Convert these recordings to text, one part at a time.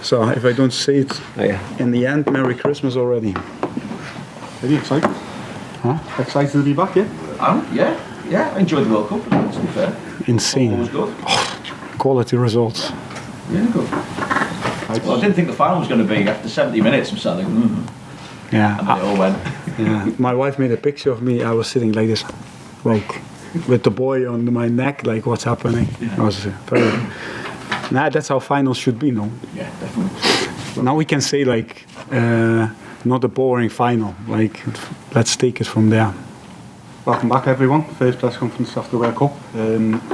So if I don't say it in the end, Merry Christmas already. Are you excited? Huh? Excited to be back, yeah? Yeah, I enjoyed the World Cup, to be fair. Insane. All was good. Quality results. Really good. Well, I didn't think the final was going to be after 70 minutes. I'm sat like, Yeah. and then it all went. Yeah. My wife made a picture of me. I was sitting like this, like with the boy on my neck, like what's happening. I was very. That's how finals should be, no? Yeah, definitely. Now we can say like, not a boring final. Like, let's take it from there. Welcome back, everyone. First press conference after the World Cup.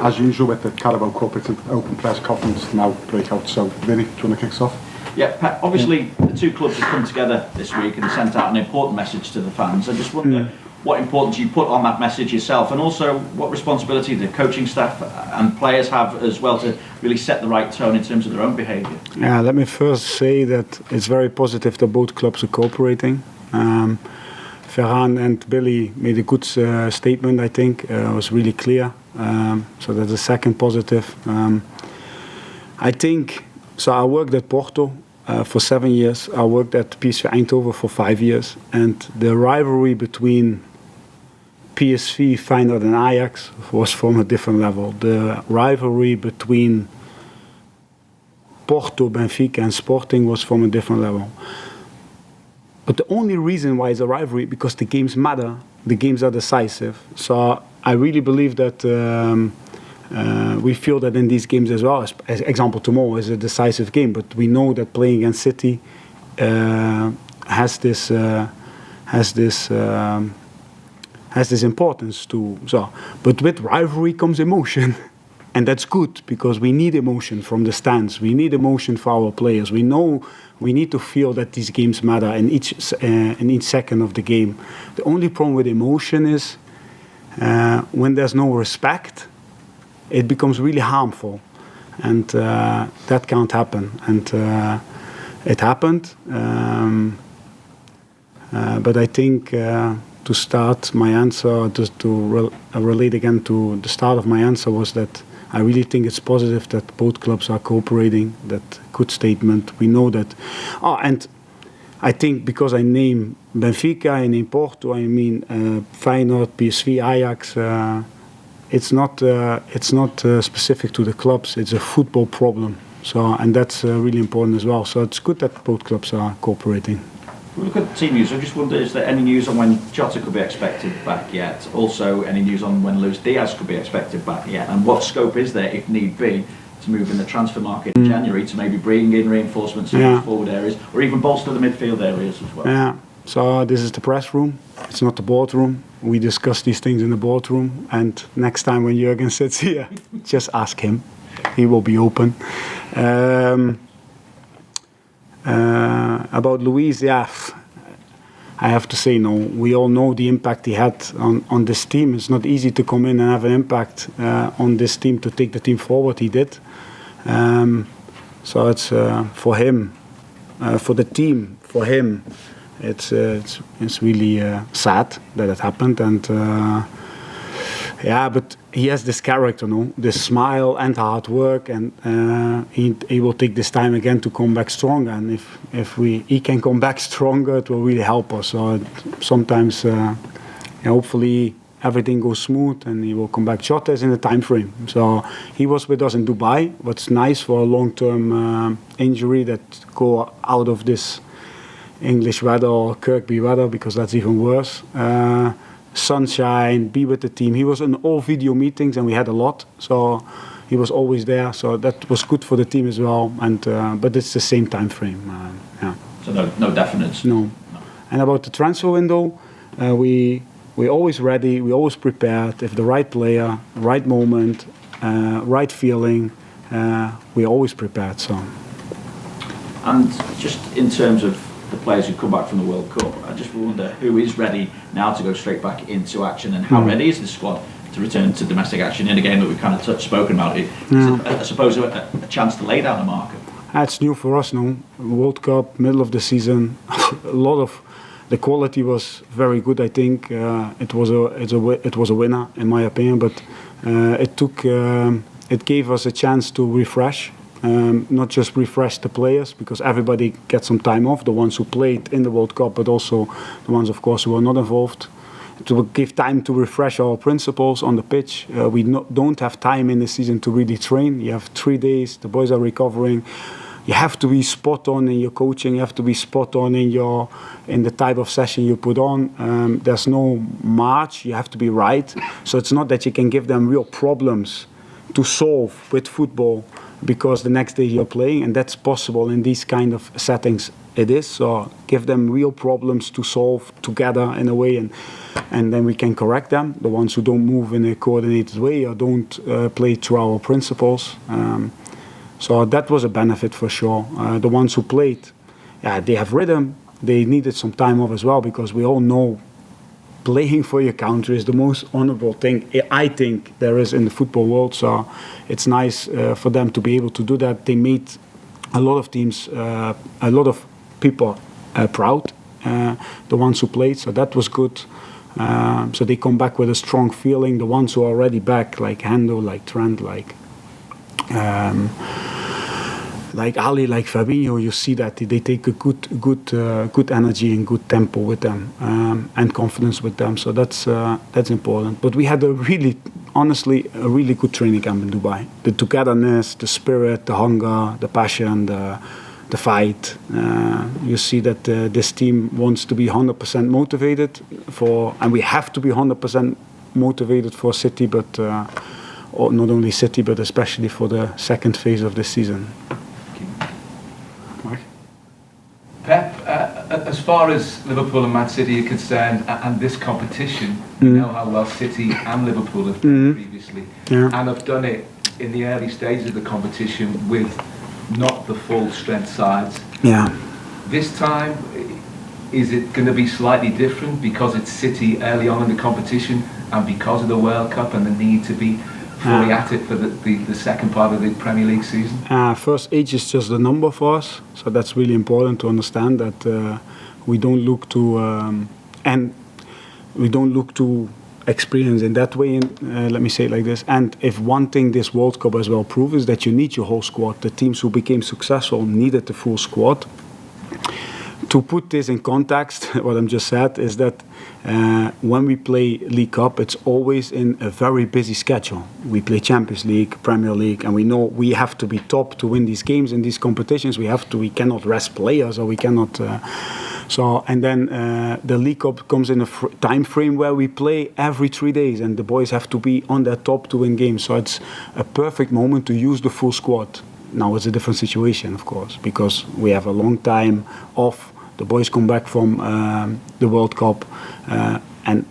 As usual with the Carabao Cup, it's an open press conference now breakout. So, Vinny, do you want to kick us off? Yeah, Pep, obviously the two clubs have come together this week and sent out an important message to the fans. I just wonder what importance you put on that message yourself, and also what responsibility the coaching staff and players have as well to really set the right tone in terms of their own behaviour. Yeah, let me first say that it's very positive that both clubs are cooperating. Ferran and Billy made a good statement, I think. It was really clear. So that's the second positive. I think, so I worked at Porto for 7 years. I worked at PSV Eindhoven for 5 years. And the rivalry between PSV, Feyenoord and Ajax was from a different level. The rivalry between Porto, Benfica and Sporting was from a different level. But the only reason why it's a rivalry because the games matter, the games are decisive. So I really believe that we feel that in these games as well. As example, tomorrow is a decisive game, but we know that playing against City has this importance too. So, but with rivalry comes emotion. And that's good because we need emotion from the stands. We need emotion for our players. We know we need to feel that these games matter in each second of the game. The only problem with emotion is when there's no respect, it becomes really harmful, and that can't happen. And it happened. But I think to start my answer, just to relate again to the start of my answer was that. I really think it's positive that both clubs are cooperating. That good statement. We know that. And I think because I name Benfica, I name Porto, I mean Feyenoord, PSV, Ajax. It's not specific to the clubs. It's a football problem. So and that's really important as well. So it's good that both clubs are cooperating. We look at team news. I just wonder, is there any news on when Jota could be expected back yet? Also, any news on when Luis Diaz could be expected back yet? And what scope is there, if need be, to move in the transfer market in January to maybe bring in reinforcements in the forward areas or even bolster the midfield areas as well? Yeah. So this is the press room. It's not the boardroom. We discuss these things in the boardroom. And next time when Jurgen sits here, just ask him. He will be open. About Luis, I have to say no. We all know the impact he had on this team. It's not easy to come in and have an impact on this team to take the team forward. He did. So it's for him, for the team, for him. It's really sad that it happened, and but he has this character, no, this smile and hard work, and he will take this time again to come back stronger. And if he can come back stronger, it will really help us. So sometimes, hopefully everything goes smooth and he will come back. Jota is in the time frame. So he was with us in Dubai. What's nice for a long-term injury that go out of this English weather or Kirkby weather, because that's even worse. Sunshine, be with the team. He was in all video meetings and we had a lot. So he was always there. So that was good for the team as well. And but it's the same time frame. So no definites. No. And about the transfer window, we're always ready. We're always prepared. If the right player, right moment, right feeling, we're always prepared. So. And just in terms of the players who come back from the World Cup, I just wonder who is ready now to go straight back into action, and how ready is the squad to return to domestic action in a game that we've kind of spoken about? It, I suppose a chance to lay down a marker. It's new for us now. World Cup, middle of the season. A lot of the quality was very good. I think it was a winner in my opinion, but it gave us a chance to refresh. not just refresh the players, because everybody gets some time off, the ones who played in the World Cup, but also the ones, of course, who were not involved, to give time to refresh our principles on the pitch. We don't have time in the season to really train. You have 3 days, the boys are recovering. You have to be spot on in your coaching. You have to be spot on in the type of session you put on. There's no march. You have to be right. So it's not that you can give them real problems to solve with football because the next day you're playing, and that's possible in these kind of settings. It is. So give them real problems to solve together in a way, and then we can correct them. The ones who don't move in a coordinated way or don't play through our principles. So that was a benefit for sure. The ones who played, they have rhythm. They needed some time off as well, because we all know playing for your country is the most honorable thing I think there is in the football world. So it's nice for them to be able to do that. They made a lot of teams, a lot of people proud, the ones who played. So that was good. So they come back with a strong feeling. The ones who are already back, like Hendo, like Trent, like Ali, like Fabinho, you see that they take a good energy and good tempo with them, and confidence with them. So that's important. But we had honestly, a really good training camp in Dubai. The togetherness, the spirit, the hunger, the passion, the fight. You see that this team wants to be 100% motivated and we have to be 100% motivated for City, but not only City, but especially for the second phase of this season. Pep, as far as Liverpool and Man City are concerned, and this competition, you know how well City and Liverpool have done previously, and have done it in the early stages of the competition with not the full strength sides. Yeah. This time, is it going to be slightly different because it's City early on in the competition, and because of the World Cup and the need to be fully at it for the second part of the Premier League season? First, age is just a number for us, so that's really important to understand that we don't look to experience in that way. Let me say it like this. And if one thing this World Cup as well proves is that you need your whole squad. The teams who became successful needed the full squad. To put this in context, what I'm just said is that when we play League Cup, it's always in a very busy schedule. We play Champions League, Premier League, and we know we have to be top to win these games in these competitions. We cannot rest players, or we cannot. And then the League Cup comes in a time frame where we play every 3 days, and the boys have to be on their top to win games. So it's a perfect moment to use the full squad. Now it's a different situation, of course, because we have a long time off. The boys come back from the World Cup, and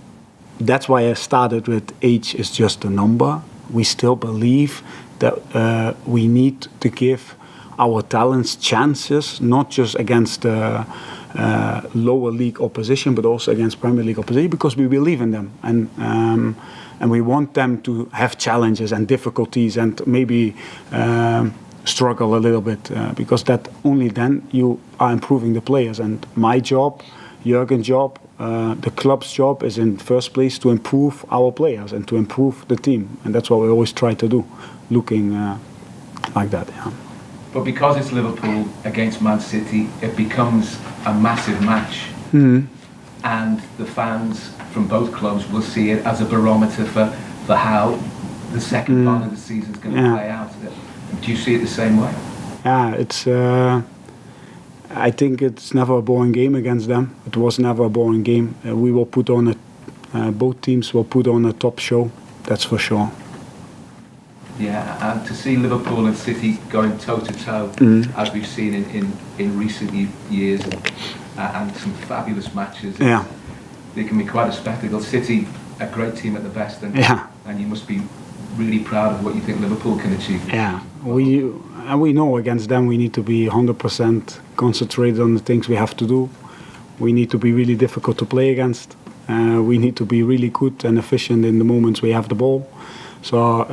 that's why I started with age is just a number. We still believe that we need to give our talents chances, not just against lower league opposition, but also against Premier League opposition, because we believe in them, and we want them to have challenges and difficulties and maybe struggle a little bit, because that only then you are improving the players. And my job, Jurgen's job, the club's job is in first place to improve our players and to improve the team, and that's what we always try to do, looking like that. Yeah. But because it's Liverpool against Man City, it becomes a massive match, and the fans from both clubs will see it as a barometer for how the second part of the season is going to play out. Do you see it the same way? Yeah, it's. I think it's never a boring game against them. It was never a boring game. We will put on both teams will put on a top show. That's for sure. Yeah, and to see Liverpool and City going toe to toe, as we've seen in recent years, and some fabulous matches. They can be quite a spectacle. City, a great team at the best, and you must be really proud of what you think Liverpool can achieve. Yeah, we know against them we need to be 100% concentrated on the things we have to do. We need to be really difficult to play against. We need to be really good and efficient in the moments we have the ball. So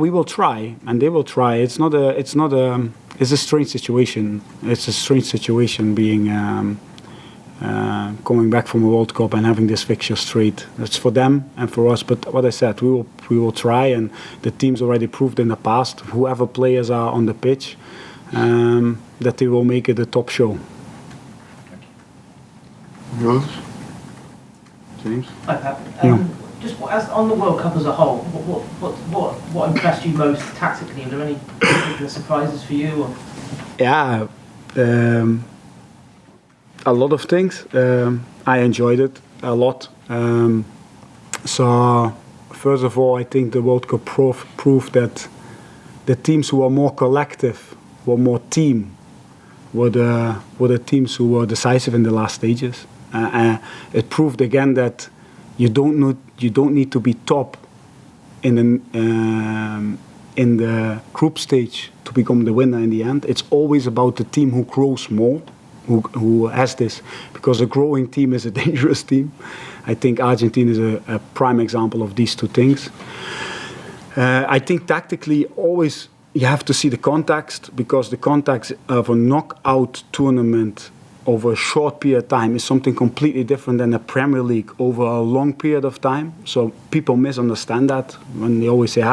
we will try, and they will try. It's a strange situation. It's a strange situation being coming back from a World Cup and having this fixture straight. That's for them and for us. But what I said, we will try, and the team's already proved in the past, whoever players are on the pitch, that they will make it a top show. Yours? James? Hi, Pep. Just as on the World Cup as a whole, what impressed you most tactically? Are there any particular surprises for you? Or? Yeah, a lot of things. I enjoyed it a lot. So, first of all, I think the World Cup proved that the teams who were more collective, were more team, were the teams who were decisive in the last stages. It proved again that you don't need to be top in the group stage to become the winner in the end. It's always about the team who grows more, who has this, because a growing team is a dangerous team. I think Argentina is a prime example of these two things. I think tactically always you have to see the context, because the context of a knockout tournament over a short period of time is something completely different than a Premier League over a long period of time. So people misunderstand that when they always say,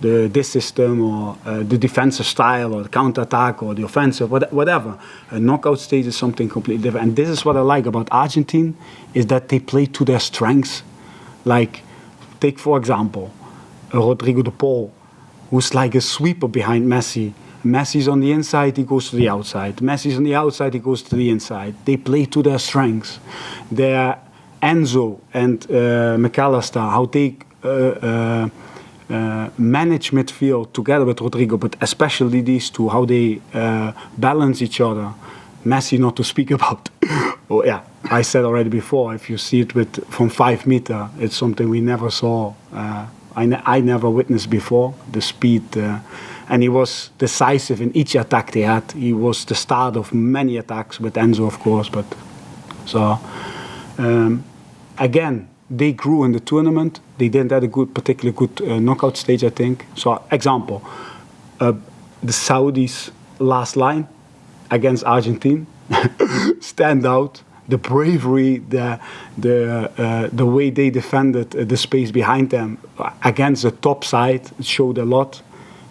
this system or the defensive style or the counter-attack or the offensive, whatever. A knockout stage is something completely different. And this is what I like about Argentina, is that they play to their strengths. Like, take for example, Rodrigo de Paul, who's like a sweeper behind Messi. Messi's on the inside, he goes to the outside. Messi's on the outside, he goes to the inside. They play to their strengths. They're Enzo and McAllister, how they manage midfield together with Rodrigo, but especially these two, how they balance each other. Messi, not to speak about. Oh yeah, I said already before, if you see it from 5 meters, it's something we never saw. I never witnessed before, the speed. And he was decisive in each attack they had. He was the start of many attacks with Enzo, of course. But so again, they grew in the tournament. They didn't have a particularly good knockout stage, I think. So example, the Saudis' last line against Argentina stand out. The bravery, the way they defended the space behind them against the top side showed a lot.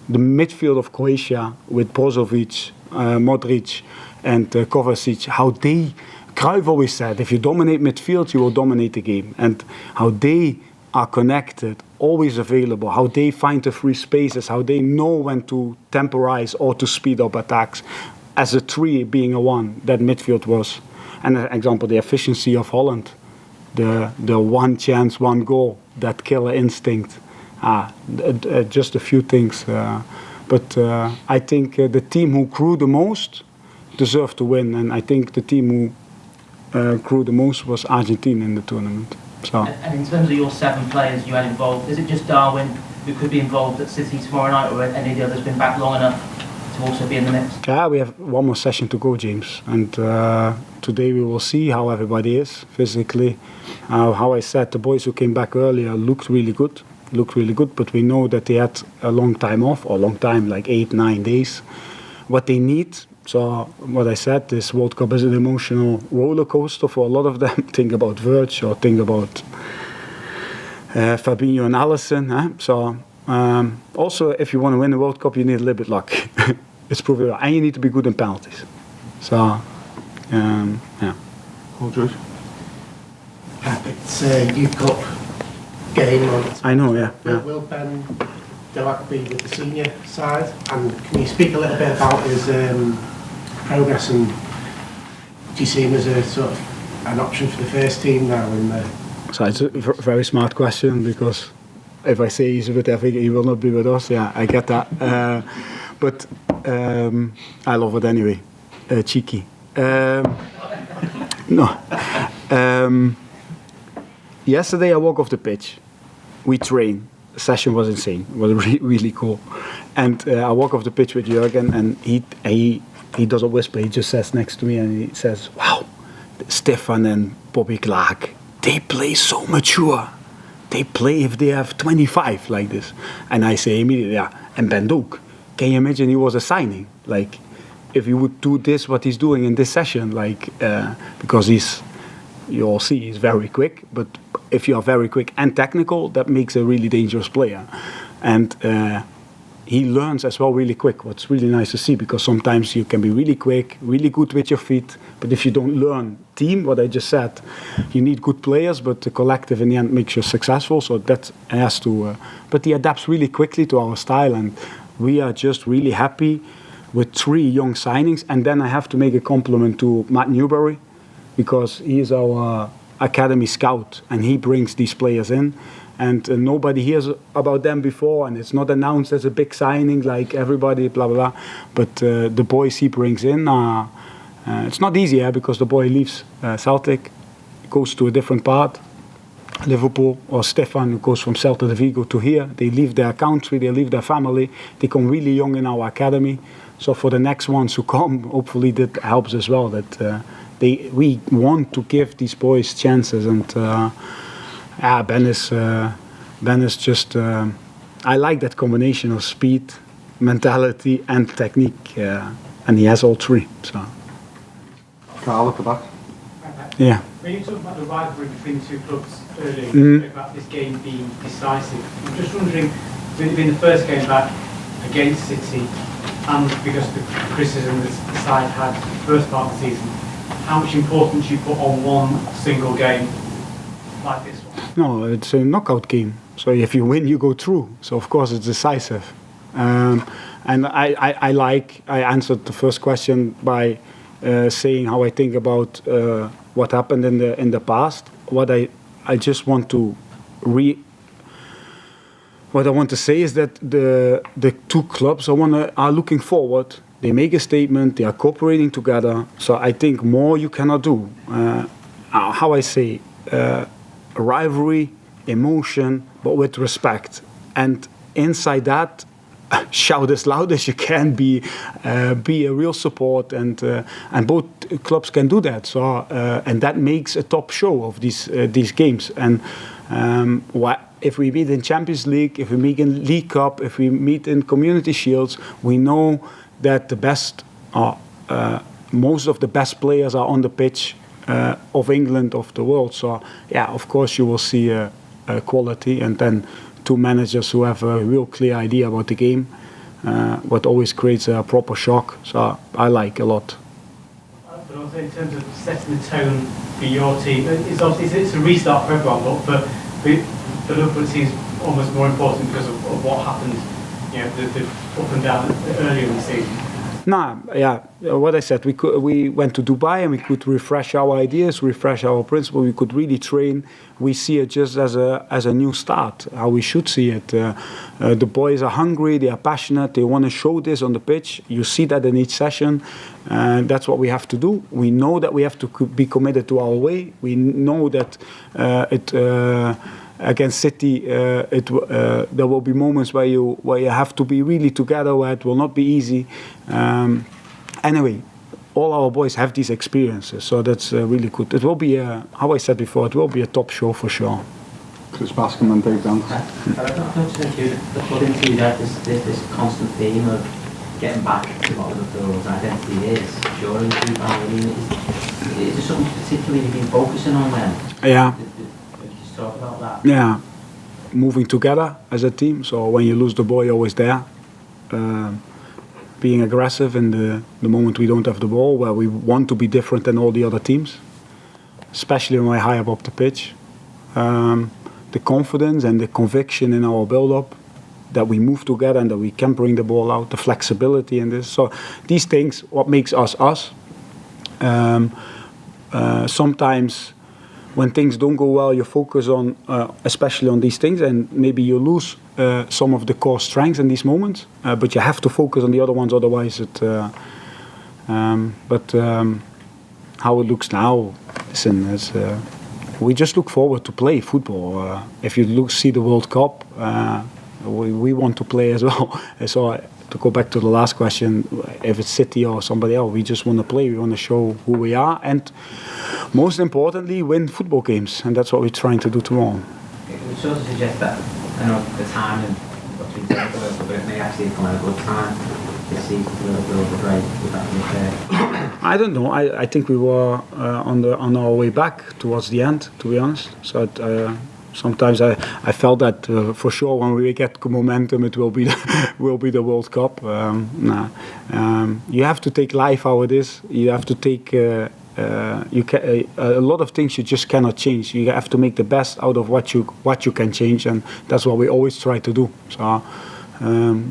The midfield of Croatia with Brozovic, Modric and Kovacic, how they, Cruyff always said, if you dominate midfield, you will dominate the game. And how they are connected, always available, how they find the free spaces, how they know when to temporize or to speed up attacks. As a 3 being a 1, that midfield was. And an example, the efficiency of Holland, the one chance, one goal, that killer instinct. Just a few things. But I think the team who grew the most deserved to win. And I think the team who grew the most was Argentina in the tournament. So. And in terms of your 7 players you had involved, is it just Darwin who could be involved at City tomorrow night, or any of the others been back long enough to also be in the mix? Yeah, we have one more session to go, James. And today we will see how everybody is physically. How I said, the boys who came back earlier looked really good, but we know that they had a long time off, or long time, like 8-9 days. What they need, so what I said, this World Cup is an emotional roller coaster for a lot of them. Think about Virg or think about Fabinho and Alisson. So also, if you want to win the World Cup, you need a little bit luck. It's proven, and you need to be good in penalties. So, yeah. Paul Joyce? It's a Youth Cup game on. I know, yeah. Will Ben Delak be with the senior side? And can you speak a little bit about his progress, and do you see him as a sort of an option for the first team now? So it's a very smart question, because if I say he's with Africa, he will not be with us. Yeah, I get that. But I love it anyway. Cheeky. No. Yesterday I walk off the pitch. We train. The session was insane. It was really cool. And I walk off the pitch with Jurgen, and he doesn't whisper. He just says next to me, and he says, "Wow, Stefan and Bobby Clark, they play so mature. They play if they have 25 like this." And I say immediately, yeah, and Ben Doak. Can you imagine he was a signing? Like, if he would do this, what he's doing in this session, like because you all see he's very quick, but if you are very quick and technical, that makes a really dangerous player. And he learns as well really quick, what's really nice to see, because sometimes you can be really quick, really good with your feet, but if you don't learn team, what I just said, you need good players, but the collective in the end makes you successful, so that has to... but he adapts really quickly to our style, and we are just really happy with 3 young signings. And then I have to make a compliment to Matt Newberry, because he is our academy scout, and he brings these players in. And nobody hears about them before, and it's not announced as a big signing like everybody, blah, blah, blah. But the boys he brings in, it's not easy, because the boy leaves Celtic, goes to a different part, Liverpool, or Stefan, who goes from Celta de Vigo to here. They leave their country, they leave their family, they come really young in our academy. So for the next ones who come, hopefully that helps as well, that we want to give these boys chances. And Ben is just... I like that combination of speed, mentality and technique. And he has all 3. So. Carl at the back. Yeah. When you talk about the rivalry between the 2 clubs earlier, you spoke about this game being decisive. I'm just wondering, with it being the first game back against City, and because the criticism that the side had the first part of the season, how much importance you put on one single game like this one? No, it's a knockout game. So if you win, you go through. So of course it's decisive. And I answered the first question by saying how I think about what happened in the past. What I just want to what I want to say is that the 2 clubs are looking forward. They make a statement. They are cooperating together. So I think more you cannot do. How I say, rivalry, emotion, but with respect. And inside that, shout as loud as you can. Be a real support, and both clubs can do that. So and that makes a top show of these games. And if we meet in Champions League, if we meet in League Cup, if we meet in Community Shields, we know that the best, most of the best players are on the pitch of England, of the world. So yeah, of course you will see a quality, and then 2 managers who have a real clear idea about the game, what always creates a proper shock. So I like a lot. But also in terms of setting the tone for your team, it's obviously it's a restart for everyone, but for Liverpool it seems almost more important because of what happened, the up and down earlier in the season. What I said, we went to Dubai and we could refresh our ideas, refresh our principles. We could really train. We see it just as a new start, how we should see it. The boys are hungry, they are passionate, they want to show this on the pitch. You see that in each session, and that's what we have to do. We know that we have to be committed to our way. We know that against City, there will be moments where you have to be really together, where it will not be easy. Anyway, all our boys have these experiences, so that's really good. It will be, how I said before, it will be a top show for sure. Chris Bascom and Dave Dance. I don't know, according to you, that this constant theme of getting back to what Liverpool's identity is during the rebound. I mean, is there something particularly you've been focusing on then? Yeah. Talk about that. Yeah, moving together as a team. So when you lose the ball, you're always there. Being aggressive in the moment we don't have the ball, where we want to be different than all the other teams, especially when we're high up the pitch. The confidence and the conviction in our build-up, that we move together and that we can bring the ball out, the flexibility in this. So these things, what makes us us. Sometimes when things don't go well, you focus on, especially on these things, and maybe you lose some of the core strengths in these moments. But you have to focus on the other ones, otherwise it. How it looks now, listen, we just look forward to play football. If you see the World Cup, we want to play as well. So to go back to the last question, if it's City or somebody else, we just want to play. We want to show who we are, and most importantly, win football games, and that's what we're trying to do tomorrow. It would sort of suggest that, I know the time and what's been said, but it may actually come at a good time this season for Liverpool would that be fair? I don't know. I think we were on our way back towards the end, to be honest. So sometimes I felt that for sure when we get momentum, it will be the World Cup. You have to take life how it is. You have to take. A lot of things you just cannot change. You have to make the best out of what you can change, and that's what we always try to do. So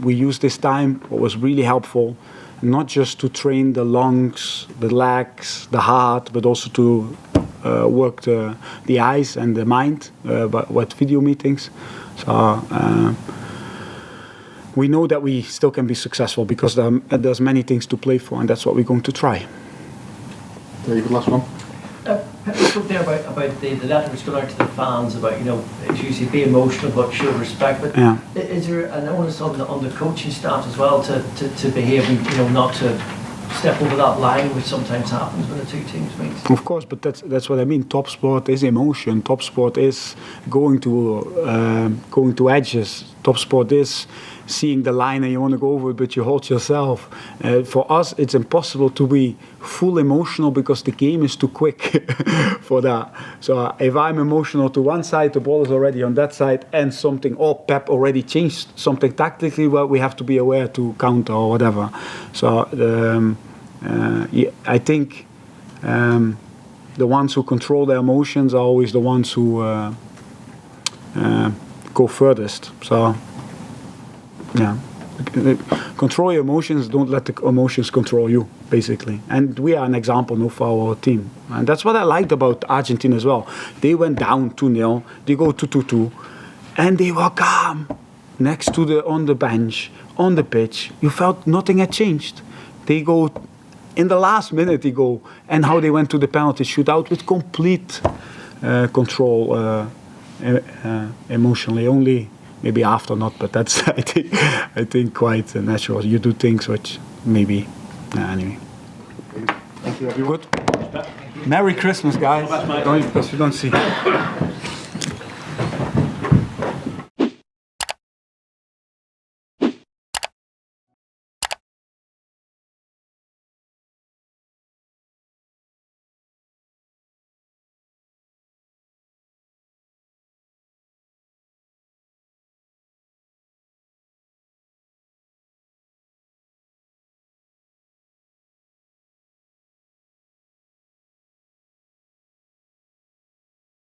we use this time. What was really helpful, not just to train the lungs, the legs, the heart, but also to work the eyes and the mind. But with video meetings, so. We know that we still can be successful because there's many things to play for, and that's what we're going to try. David, last one. Pep, you spoke there about the letter which got out to the fans about, as you say, be emotional but show respect. But yeah. Is there an onus on the coaching staff as well to behave and not to step over that line, which sometimes happens when the two teams meet? Of course, but that's what I mean. Top sport is emotion. Top sport is going to edges. Top sport is seeing the line and you want to go over it, but you hold yourself. For us, it's impossible to be full emotional because the game is too quick for that. So if I'm emotional to one side, the ball is already on that side, and Pep already changed something tactically, well, we have to be aware to counter or whatever. So I think the ones who control their emotions are always the ones who go furthest. So. Yeah, control your emotions. Don't let the emotions control you, basically. And we are an example now for our team. And that's what I liked about Argentina as well. They went down 2-0. They go 2-2, and they were calm next to on the bench, on the pitch. You felt nothing had changed. They go in the last minute. They go, and how they went to the penalty shootout with complete control, emotionally only. Maybe after not, but that's I think quite natural. You do things which maybe anyway. Thank you, everyone. Good. Merry Christmas, guys. Because you don't see.